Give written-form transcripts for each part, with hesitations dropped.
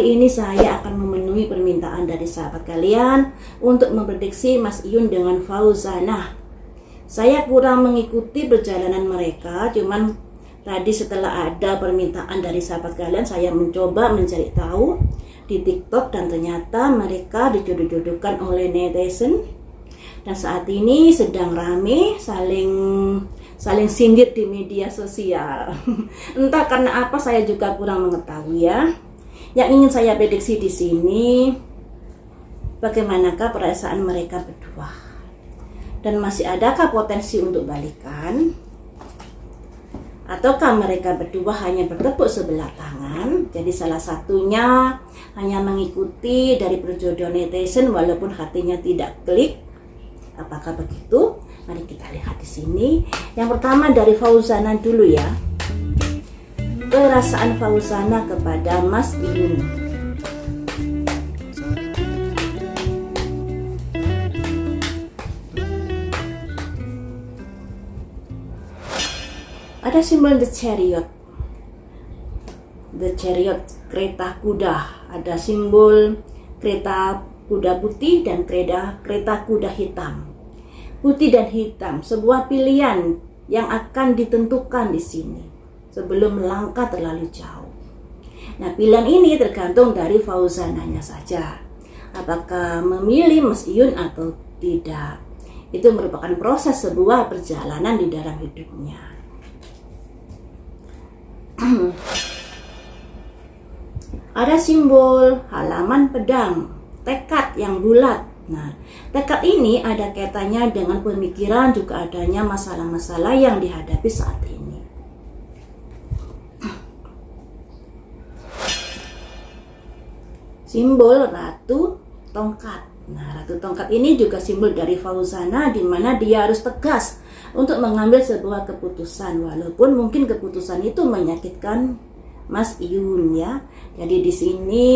Kali ini saya akan memenuhi permintaan dari sahabat kalian untuk memprediksi Mas Iyun dengan Fauzanah. Saya kurang mengikuti perjalanan mereka, cuman tadi setelah ada permintaan dari sahabat kalian, saya mencoba mencari tahu di TikTok dan ternyata mereka dijodoh-jodohkan oleh netizen. Dan saat ini sedang rame saling sindir di media sosial. Entah karena apa, saya juga kurang mengetahui ya. Yang ingin saya prediksi di sini, bagaimanakah perasaan mereka berdua? Dan masih adakah potensi untuk balikan? Ataukah mereka berdua hanya bertepuk sebelah tangan? Jadi salah satunya hanya mengikuti dari perjodohan netizen walaupun hatinya tidak klik. Apakah begitu? Mari kita lihat di sini. Yang pertama dari Fauzanah dulu ya. Perasaan Fauzanah kepada Mas Iyun. Ada simbol The Chariot. The Chariot, kereta kuda. Ada simbol kereta kuda putih dan kereta kuda hitam. Putih dan hitam, sebuah pilihan yang akan ditentukan di sini sebelum melangkah terlalu jauh. Nah, pilihan ini tergantung dari Fauzanahnya saja. Apakah memilih Mas Iyun atau tidak? Itu merupakan proses sebuah perjalanan di dalam hidupnya. Ada simbol halaman pedang, tekad yang bulat. Nah, tekad ini ada kaitannya dengan pemikiran, juga adanya masalah-masalah yang dihadapi saat ini. Simbol Ratu Tongkat. Nah, Ratu Tongkat ini juga simbol dari Fauzanah, di mana dia harus tegas untuk mengambil sebuah keputusan, walaupun mungkin keputusan itu menyakitkan Mas Iyun ya. Jadi di sini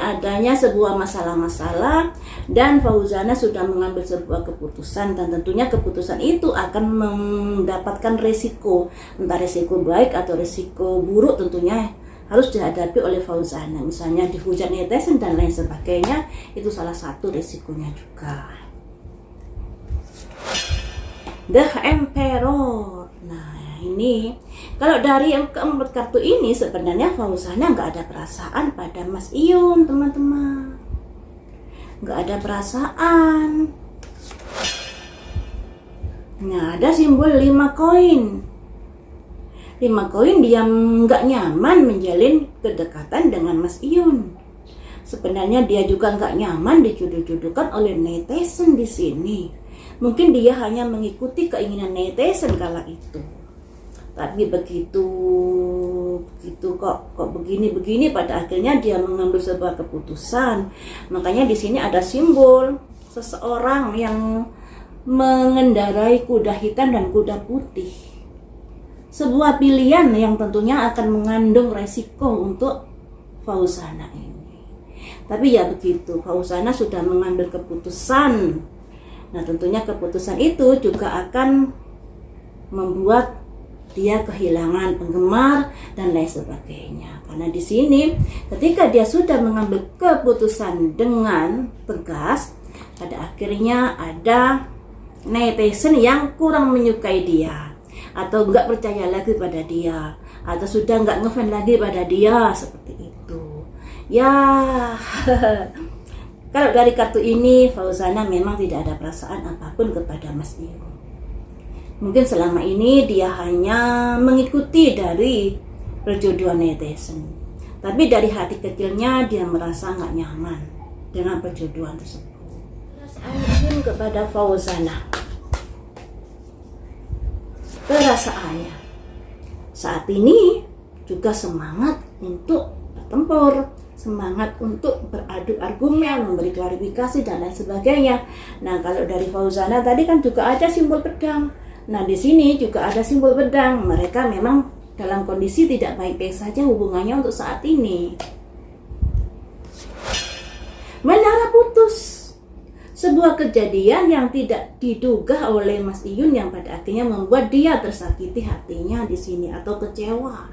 adanya sebuah masalah-masalah dan Fauzanah sudah mengambil sebuah keputusan, dan tentunya keputusan itu akan mendapatkan resiko, entah resiko baik atau resiko buruk tentunya harus dihadapi oleh Fauzanah. Misalnya dihujat netizen dan lain sebagainya, itu salah satu resikonya juga. The Emperor. Nah, ini kalau dari keempat kartu ini sebenarnya Fauzanah nggak ada perasaan pada Mas Iyun, teman-teman. Nggak ada perasaan. Nah, ada simbol 5 koin. 5 koin, dia nggak nyaman menjalin kedekatan dengan Mas Iyun. Sebenarnya dia juga nggak nyaman dijodoh-jodohkan oleh netizen di sini. Mungkin dia hanya mengikuti keinginan netizen kala itu. Tapi begitu kok begini pada akhirnya dia mengambil sebuah keputusan. Makanya di sini ada simbol seseorang yang mengendarai kuda hitam dan kuda putih. Sebuah pilihan yang tentunya akan mengandung resiko untuk Fauzanah ini. Tapi ya begitu, Fauzanah sudah mengambil keputusan. Nah, tentunya keputusan itu juga akan membuat dia kehilangan penggemar dan lain sebagainya. Karena di sini ketika dia sudah mengambil keputusan dengan tegas, pada akhirnya ada netizen yang kurang menyukai dia, atau nggak percaya lagi pada dia, atau sudah nggak ngefans lagi pada dia, seperti itu ya. Kalau dari kartu ini, Fauzanah memang tidak ada perasaan apapun kepada Mas Iyun. Mungkin selama ini dia hanya mengikuti dari perjodohan netizen, tapi dari hati kecilnya dia merasa nggak nyaman dengan perjodohan tersebut. Perasaan Iyun kepada Fauzanah. Perasaannya saat ini juga semangat untuk bertempur, semangat untuk beradu argumen, memberi klarifikasi dan lain sebagainya. Nah, kalau dari Fauzanah tadi kan juga ada simbol pedang. Nah, di sini juga ada simbol pedang. Mereka memang dalam kondisi tidak baik-baik saja hubungannya untuk saat ini. Menara putus. Sebuah kejadian yang tidak diduga oleh Mas Iyun yang pada akhirnya membuat dia tersakiti hatinya di sini atau kecewa.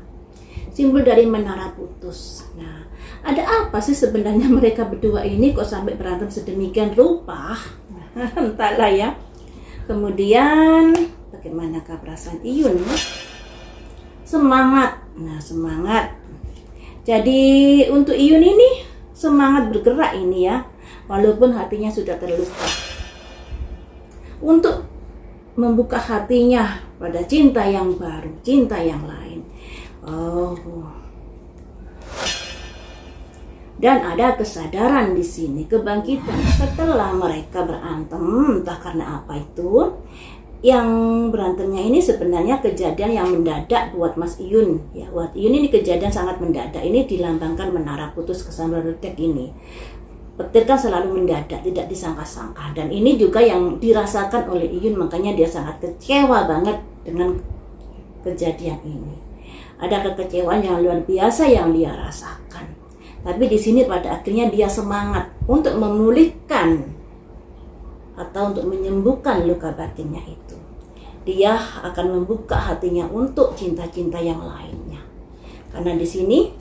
simbol dari menara putus. Nah, ada apa sih sebenarnya mereka berdua ini kok sampai berantem sedemikian rupa? Entahlah ya. Kemudian bagaimanakah perasaan Iyun? Semangat. Nah, semangat. Jadi untuk Iyun ini semangat bergerak ini ya, walaupun hatinya sudah terluka. Untuk membuka hatinya pada cinta yang baru, cinta yang lain. Dan ada kesadaran di sini, kebangkitan setelah mereka berantem, entah karena apa itu. Yang berantemnya ini sebenarnya kejadian yang mendadak buat Mas Iyun. Ya, buat Iyun ini kejadian sangat mendadak. Ini dilambangkan menara putus kesambar redek ini. Petir kan selalu mendadak, tidak disangka-sangka. Dan ini juga yang dirasakan oleh Iyun, makanya dia sangat kecewa banget dengan kejadian ini. Ada kekecewaan yang luar biasa yang dia rasakan. Tapi di sini pada akhirnya dia semangat untuk memulihkan atau untuk menyembuhkan luka batinnya itu. Dia akan membuka hatinya untuk cinta-cinta yang lainnya. Karena di sini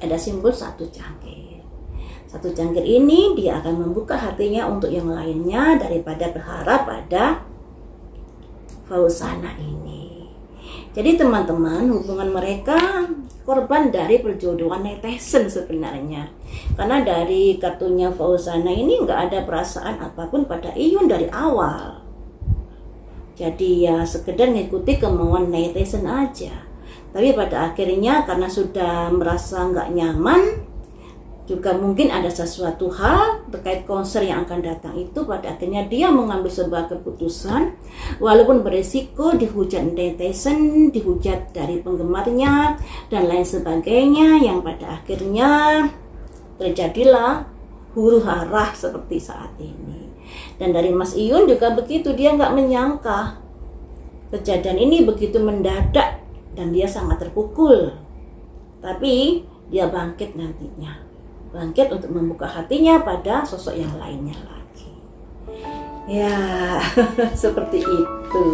ada simbol satu cangkir. Satu cangkir ini dia akan membuka hatinya untuk yang lainnya daripada berharap pada Fauzana ini. Jadi teman-teman, hubungan mereka korban dari perjodohan netizen sebenarnya. Karena dari kartunya Fauzana ini nggak ada perasaan apapun pada Iyun dari awal. Jadi ya sekedar ngikuti kemauan netizen aja. Tapi pada akhirnya karena sudah merasa nggak nyaman, juga mungkin ada sesuatu hal terkait konser yang akan datang itu, pada akhirnya dia mengambil sebuah keputusan walaupun beresiko dihujat netizen, dihujat dari penggemarnya dan lain sebagainya, yang pada akhirnya terjadilah huru hara seperti saat ini. Dan dari Mas Iyun juga begitu, dia nggak menyangka kejadian ini begitu mendadak dan dia sangat terpukul. Tapi dia bangkit nantinya. Bangkit untuk membuka hatinya pada sosok yang lainnya lagi. Ya, seperti itu.